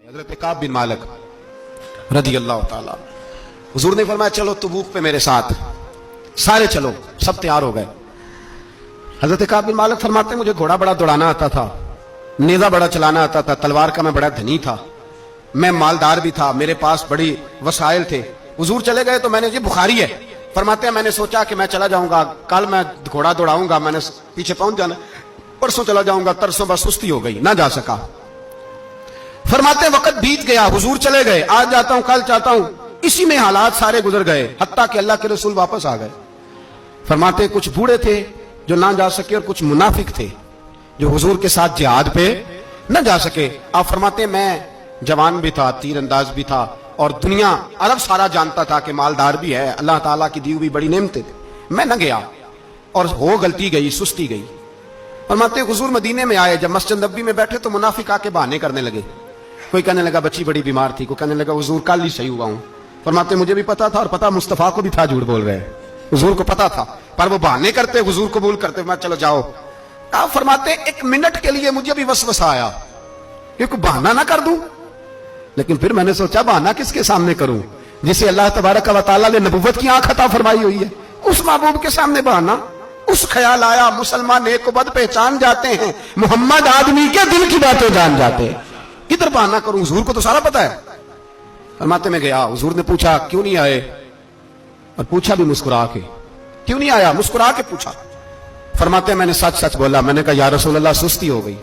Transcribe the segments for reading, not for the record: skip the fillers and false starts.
हजरत काब बिन मालिक रदी अल्लाह ताला, हुजूर ने फरमाया चलो तबूक पे मेरे साथ, सारे चलो, सब तैयार हो गए। हजरत काब बिन मालिक फरमाते मुझे घोड़ा बड़ा दौड़ाना आता था, नेजा बड़ा चलाना आता था, तलवार का मैं बड़ा धनी था, मैं मालदार भी था, मेरे पास बड़ी वसाइल थे। हुजूर चले गए तो मैंने, ये बुखारी है, फरमाते हैं मैंने सोचा कि मैं चला जाऊंगा, कल मैं घोड़ा दौड़ाऊंगा, मैंने पीछे पहुंच जाना, परसों चला जाऊंगा, तरसों बस सुस्ती हो गई, ना जा सका। फरमाते वक्त बीत गया, हुजूर चले गए, आज जाता हूं कल चाहता हूं, इसी में हालात सारे गुजर गए, हत्ता कि अल्लाह के रसूल वापस आ गए। फरमाते कुछ बूढ़े थे जो ना जा सके और कुछ मुनाफिक थे जो हुजूर के साथ जिहाद पे न जा सके। आप फरमाते मैं जवान भी था, तीर अंदाज भी था, और दुनिया अरब सारा जानता था कि मालदार भी है, अल्लाह ताला की दी हुई बड़ी नेमतें थी, मैं न गया और हो गलती गई, सुस्ती गई। फरमाते हुजूर मदीने में आए, जब मस्जिद नबी में बैठे तो मुनाफिक आके बहाने करने लगे, कोई कहने लगा बच्ची बड़ी बीमार थी, कोई कहने लगा हुजूर कल ही सही हुआ हूं। फरमाते मुझे भी पता था और पता मुस्तफा को भी था झूठ बोल रहे, हुजूर को पता था, पर वो बहाने करते, हुजूर कबूल करते, मैं चलो जाओ। आप फरमाते एक मिनट के लिए मुझे भी वसवसा आया कि कोई बहाना ना कर दूं, लेकिन फिर मैंने सोचा बहाना किसके सामने करूं जिसे अल्लाह तबारक व तआला ने नबुव्वत की आंख अता फरमाई हुई है, उस महबूब के सामने बहाना। उस ख्याल आया मुसलमान एक को बद पहचान जाते हैं, मोहम्मद आदमी के दिल की बातें जान जाते हैं, किधर बहाना करूं, हुजूर को तो सारा पता है। फरमाते में गया, हुजूर ने पूछा क्यों नहीं आए, और पूछा भी मुस्कुरा के, क्यों नहीं आया, मुस्कुरा के पूछा। फरमाते मैंने सच सच बोला, मैंने कहा या रसूल अल्लाह सुस्ती हो गई,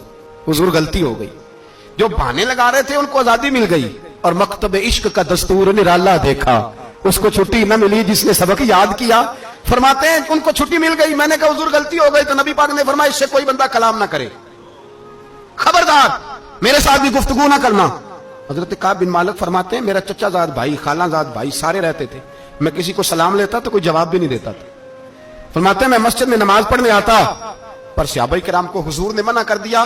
हुजूर गलती हो गई। जो बहाने लगा रहे थे उनको आजादी मिल गई, और मकतब इश्क का दस्तूर निराला देखा, उसको छुट्टी न मिली जिसने सबक याद किया। फरमाते हैं उनको छुट्टी मिल गई, मैंने कहा हुजूर गलती हो गई, तो नबी पाक ने फरमाया इससे कोई बंदा कलाम ना करे, खबरदार मेरे साथ भी गुफ्तगू ना करना। हजरत काब बिन मालिक फरमाते हैं मेरा चचाजाद भाई, खालाजाद भाई सारे रहते थे, मैं किसी को सलाम लेता तो कोई जवाब भी नहीं देता था। फरमाते हैं मैं मस्जिद में नमाज पढ़ने आता, पर सहाबाए किराम को हुजूर ने मना कर दिया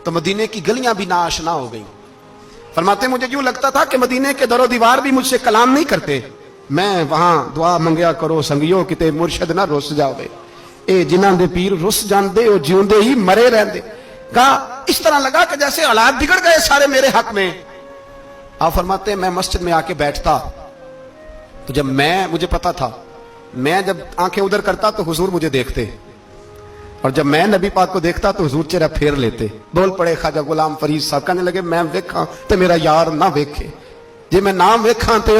तो मदीने की गलियां भी नाआशना हो गई। फरमाते मुझे यूं लगता था कि मदीने के दरो दीवार भी मुझसे कलाम नहीं करते, मैं वहां दुआ मंगया करो संगियो किते मुर्शद ना रुस जावे, ए जिन्हां दे पीर रुस जांदे ओ जिउंदे ही मरे रहंदे। कहा इस तरह लगा कि जैसे हालात बिगड़ गए सारे मेरे हक में। आप फरमाते हैं मैं मस्जिद में आके बैठता तो जब मुझे पता था, मैं जब आंखें उधर करता तो हुजूर मुझे देखते, और जब मैं नबी पाक को देखता तो हुजूर चेहरा फेर लेते। बोल पड़े ख्वाजा गुलाम फरीद साहब, कहने लगे मैं वेखा तो मेरा यार ना वेखे, जे मैं नाम वेखा तो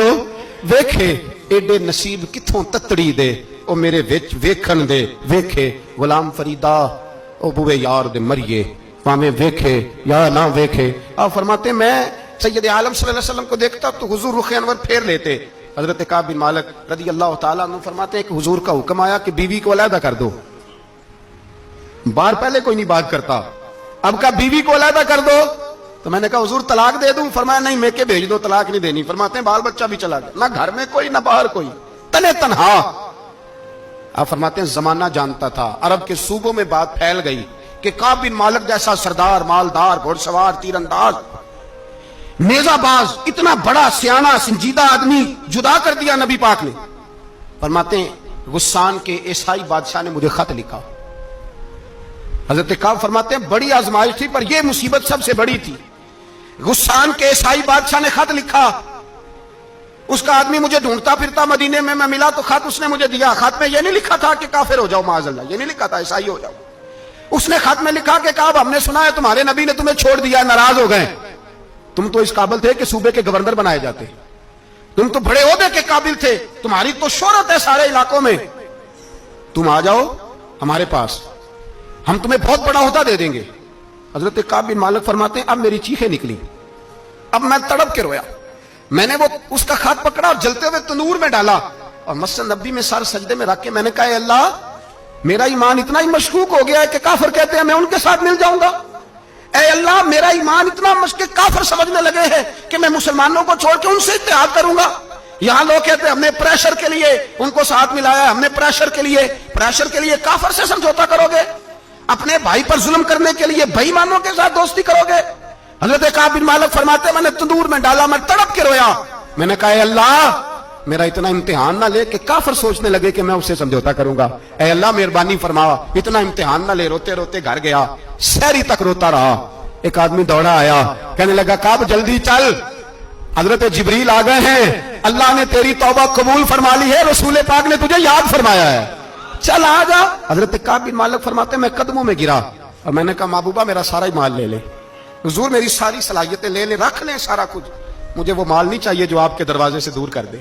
वेखे, एडे नसीब किथों ततड़ी दे ओ मेरे विच वेखन दे, वेखे गुलाम फरीदा ओ बुए यार दे मरिए, भावें वेखे या ना वेखे। आप फरमाते मैं सैयद आलम सल्लल्लाहु अलैहि वसल्लम को देखता तो हुजूर रुख अनवर फेर लेते। हजरत काब बिन मालिक रदी अल्लाह ताला अन्हु फरमाते हैं कि हुजूर का हुक्म आया कि बीवी को अलहदा कर दो। बार पहले कोई नहीं बात करता, अब का बीवी को अलहदा कर दो, तो मैंने कहा हुजूर तलाक दे दूं, फरमाया नहीं मेके भेज दो, तलाक नहीं देनी। फरमाते हैं बाल बच्चा भी चला गया, ना घर में कोई ना बाहर कोई, तने तन्हा। आप फरमाते हैं जमाना जानता था, अरब के सूबों में बात फैल गई कि काब बिन मालिक जैसा सरदार, मालदार, घुड़सवार, तीरंदाज, नेजाबाज, इतना बड़ा सियाना संजीदा आदमी जुदा कर दिया नबी पाक ने। फरमाते हैं गुस्सान के ईसाई बादशाह ने मुझे खत लिखा। हजरत काब फरमाते हैं बड़ी आजमाइश थी, पर यह मुसीबत सबसे बड़ी थी। गुस्सान के ईसाई बादशाह ने खत लिखा, उसका आदमी मुझे ढूंढता फिरता मदीने में, मैं मिला तो खत उसने मुझे दिया। खत में यह नहीं लिखा था कि काफिर हो जाओ माज़अल्लाह, यह नहीं लिखा था ईसाई हो जाओ। उसने खत में लिखा कि काब हमने सुना है तुम्हारे नबी ने तुम्हें छोड़ दिया, नाराज हो गए, तुम तो इस काबिल थे कि सूबे के गवर्नर बनाए जाते, तुम तो बड़े ओहदे के काबिल थे, तुम्हारी तो शोहरत है सारे इलाकों में, तुम आ जाओ हमारे पास, हम तुम्हें बहुत बड़ा ओहदा दे देंगे। हजरत काब बिन मालिक फरमाते हैं अब मेरी चीखें निकली, अब मैं तड़प के रोया। मैंने वो उसका खत पकड़ा और जलते हुए तंदूर में डाला और मस्जिद नबी में सर सजदे में रख के मैंने कहा अल्लाह मेरा ईमान इतना ही मशकूक हो गया है कि काफिर कहते हैं मैं उनके साथ मिल जाऊंगा। ऐ अल्लाह मेरा ईमान इतना मशकूक काफिर समझने लगे हैं कि मैं मुसलमानों को छोड़ के उनसे इत्तेहाद करूंगा। यहां लोग कहते हैं हमने प्रेशर के लिए उनको साथ मिलाया, हमने प्रेशर के लिए काफिर से समझौता करोगे, अपने भाई पर जुल्म करने के लिए बेईमानों के साथ दोस्ती करोगे। हजरत काब बिन मालिक फरमाते मैंने तंदूर में डाला, मैं तड़प के रोया, मैंने कहा अल्लाह मेरा इतना इम्तिहान ना ले कि काफिर सोचने लगे कि मैं उससे समझौता करूंगा। ऐ अल्लाह मेहरबानी फरमा, इतना इम्तिहान ना ले। रोते रोते घर गया, सहरी तक रोता रहा। ایک آدمی دوڑا آیا کہنے لگا کعب جلدی چل، حضرت جبریل آ گئے ہیں، اللہ نے تیری توبہ قبول فرما لی ہے، رسول پاک نے تجھے یاد فرمایا ہے، چل آ جا۔ حضرت کعب بن مالک فرماتے ہیں میں قدموں میں گرا اور میں نے کہا محبوبہ میرا سارا ہی مال لے لے، حضور میری ساری صلاحیتیں لے لیں، رکھ لیں سارا کچھ، مجھے وہ مال نہیں چاہیے جو آپ کے دروازے سے دور کر دے،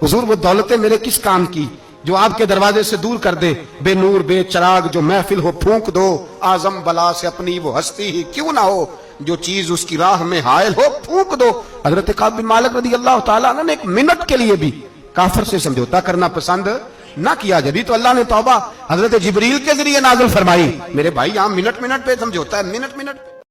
حضور وہ دولتیں میرے کس کام کی جو آپ کے دروازے سے دور کر دے، بے نور بے چراغ جو محفل ہو پھونک دو، اعظم بلا سے اپنی وہ ہستی ہی کیوں نہ ہو، جو چیز اس کی راہ میں حائل ہو پھونک دو۔ حضرت کعب بن مالک رضی اللہ تعالیٰ عنہ نے ایک منٹ کے لیے بھی کافر سے سمجھوتا کرنا پسند نہ کیا، جبھی تو اللہ نے توبہ حضرت جبریل کے ذریعے نازل فرمائی۔ میرے بھائی یہاں منٹ پہ سمجھوتا ہے، منٹ پہ